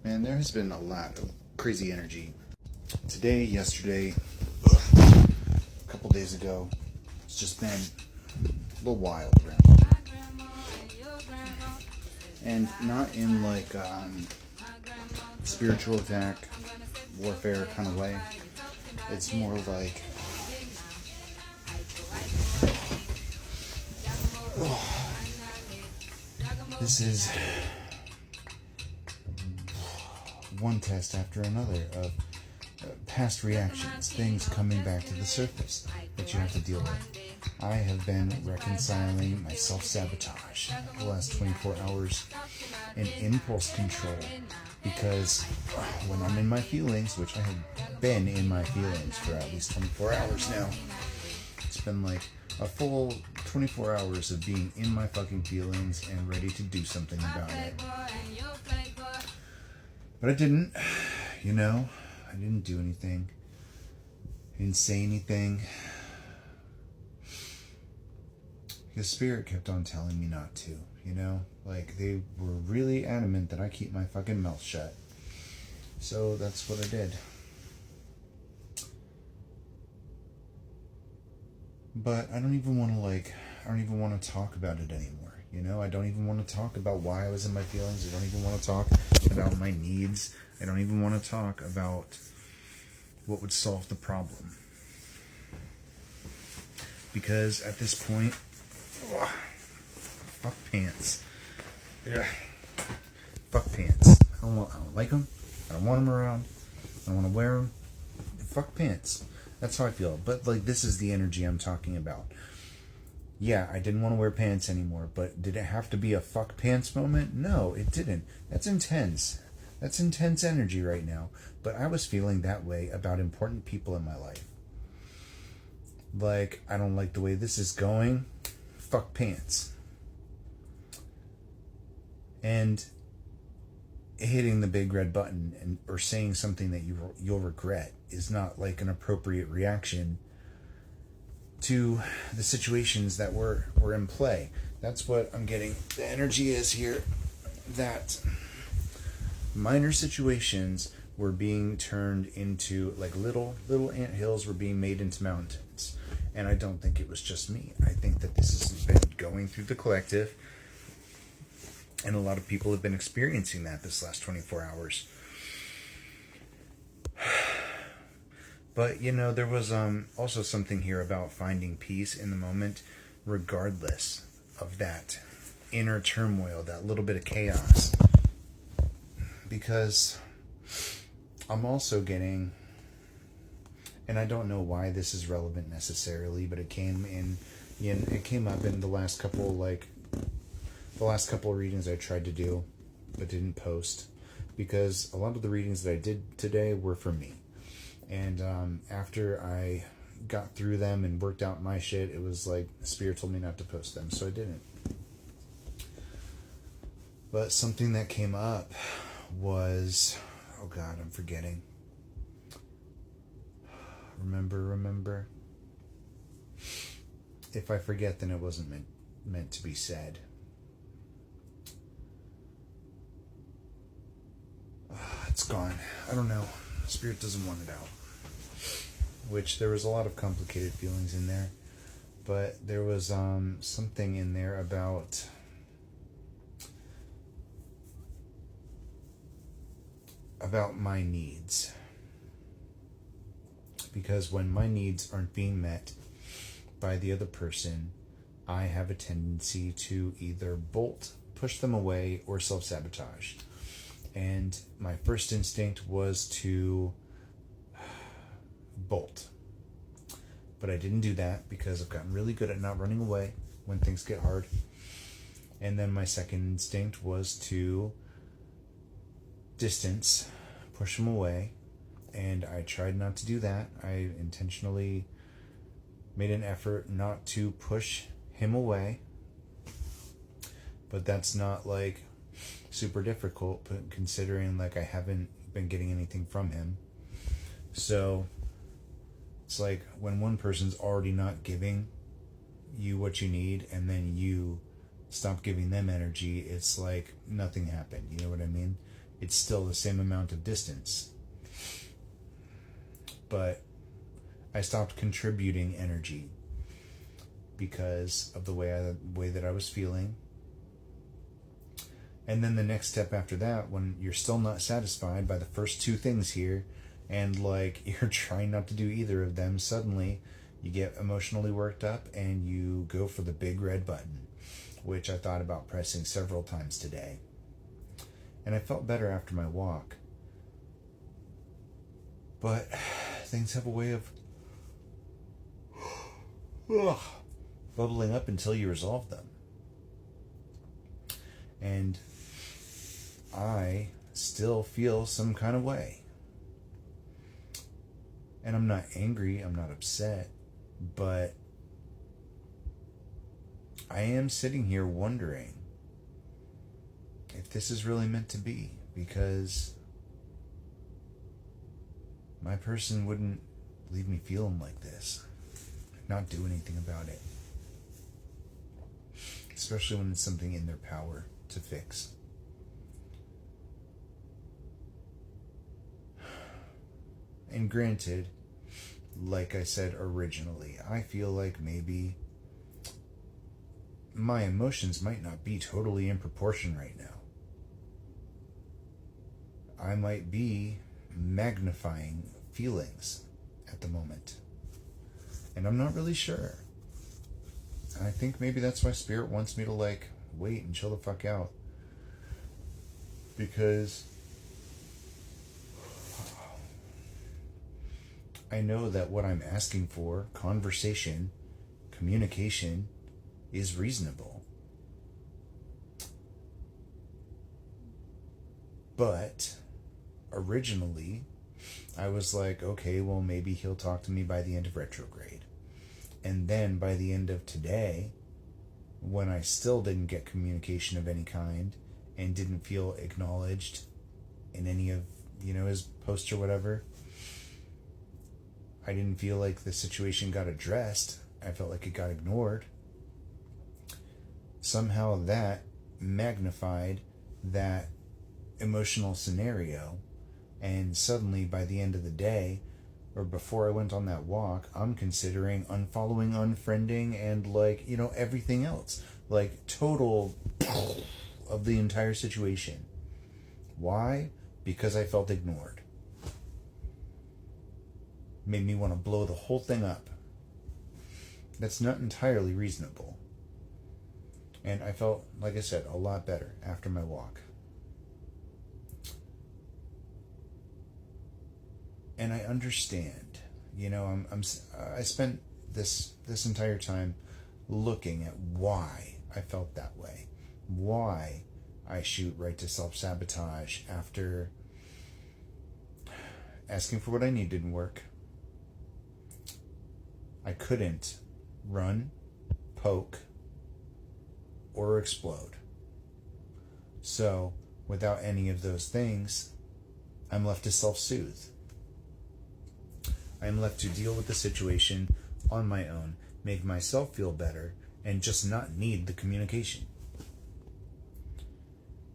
Man, there has been a lot of crazy energy. Today, yesterday, a couple days ago, it's just been a little wild around here. And not in like spiritual attack, warfare kind of way. It's more like this is one test after another of past reactions, things coming back to the surface that you have to deal with. I have been reconciling my self-sabotage the last 24 hours and impulse control, because when I'm in my feelings, which I have been in my feelings for at least 24 hours now, it's been like a full 24 hours of being in my fucking feelings and ready to do something about it. But I didn't, I didn't do anything. I didn't say anything. Because Spirit kept on telling me not to, Like, they were really adamant that I keep my fucking mouth shut. So that's what I did. But I don't even want to talk about it anymore. I don't even want to talk about why I was in my feelings. I don't even want to talk about my needs. I don't even want to talk about what would solve the problem. Because at this point, fuck pants. Yeah. Fuck pants. I don't like them. I don't want them around. I don't want to wear them. Fuck pants. That's how I feel. But this is the energy I'm talking about. Yeah, I didn't want to wear pants anymore, but did it have to be a fuck pants moment? No, it didn't. That's intense. That's intense energy right now. But I was feeling that way about important people in my life. Like, I don't like the way this is going. Fuck pants. And hitting the big red button or saying something that you'll regret is not like an appropriate reaction to the situations that were in play. That's what I'm getting. The energy is here that minor situations were being turned into like little anthills were being made into mountains. And I don't think it was just me. I think that this has been going through the collective, and a lot of people have been experiencing that this last 24 hours. But, there was also something here about finding peace in the moment, regardless of that inner turmoil, that little bit of chaos. Because I'm also getting, and I don't know why this is relevant necessarily, but it came up in the last couple of readings I tried to do, but didn't post, because a lot of the readings that I did today were for me. And after I got through them and worked out my shit, it was like Spirit told me not to post them, so I didn't. But something that came up was, oh God, I'm forgetting. Remember. If I forget, then it wasn't meant to be said. It's gone. I don't know. Spirit doesn't want it out. Which there was a lot of complicated feelings in there, but there was something in there about my needs. Because when my needs aren't being met by the other person, I have a tendency to either bolt, push them away, or self-sabotage. And my first instinct was to bolt. But I didn't do that because I've gotten really good at not running away when things get hard. And then my second instinct was to distance, push them away. And I tried not to do that. I intentionally made an effort not to push him away. But that's not like super difficult, but considering like I haven't been getting anything from him. So it's like when one person's already not giving you what you need and then you stop giving them energy, it's like nothing happened. You know what I mean? it's still the same amount of distance. But I stopped contributing energy because of the way that I was feeling. And then the next step after that, when you're still not satisfied by the first two things here, and like you're trying not to do either of them, suddenly you get emotionally worked up and you go for the big red button, which I thought about pressing several times today. And I felt better after my walk. But things have a way of bubbling up until you resolve them. And I still feel some kind of way. And I'm not angry, I'm not upset, but I am sitting here wondering if this is really meant to be, because my person wouldn't leave me feeling like this, not do anything about it, especially when it's something in their power to fix. And granted, like I said originally, I feel like maybe my emotions might not be totally in proportion right now. I might be magnifying feelings at the moment. And I'm not really sure. I think maybe that's why Spirit wants me to like wait and chill the fuck out. Because I know that what I'm asking for, conversation, communication, is reasonable. But originally, I was like, okay, well, maybe he'll talk to me by the end of retrograde. And then by the end of today, when I still didn't get communication of any kind and didn't feel acknowledged in any of, his posts or whatever, I didn't feel like the situation got addressed. I felt like it got ignored. Somehow that magnified that emotional scenario, and suddenly by the end of the day, or before I went on that walk, I'm considering unfollowing, unfriending, and everything else, like total of the entire situation. Why? Because I felt ignored. Made me want to blow the whole thing up. That's not entirely reasonable. And I felt, like I said, a lot better after my walk. And I understand. I spent this entire time looking at why I felt that way. Why I shoot right to self-sabotage after asking for what I need didn't work. I couldn't run, poke, or explode. So, without any of those things, I'm left to self-soothe. I'm left to deal with the situation on my own, make myself feel better, and just not need the communication.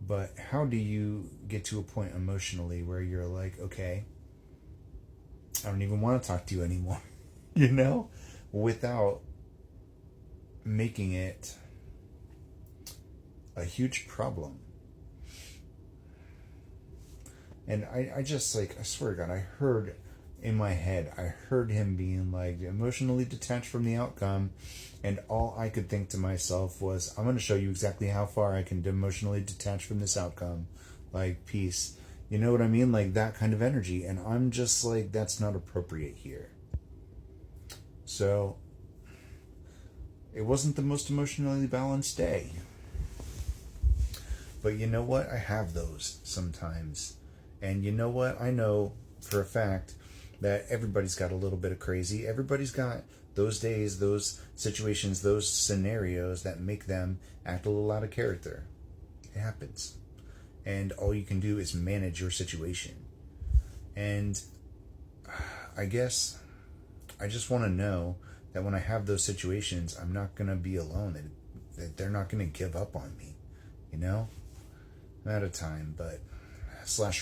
But how do you get to a point emotionally where you're like, okay, I don't even want to talk to you anymore, without making it a huge problem? And I just I swear to God, I heard in my head, I heard him being emotionally detached from the outcome, and all I could think to myself was, I'm going to show you exactly how far I can emotionally detach from this outcome. Peace. You know what I mean? That kind of energy. And I'm just that's not appropriate here. So, it wasn't the most emotionally balanced day. But you know what? I have those sometimes. And you know what? I know for a fact that everybody's got a little bit of crazy. Everybody's got those days, those situations, those scenarios that make them act a little out of character. It happens. And all you can do is manage your situation. And I guess I just want to know that when I have those situations, I'm not going to be alone. That they're not going to give up on me. I'm out of time, but slash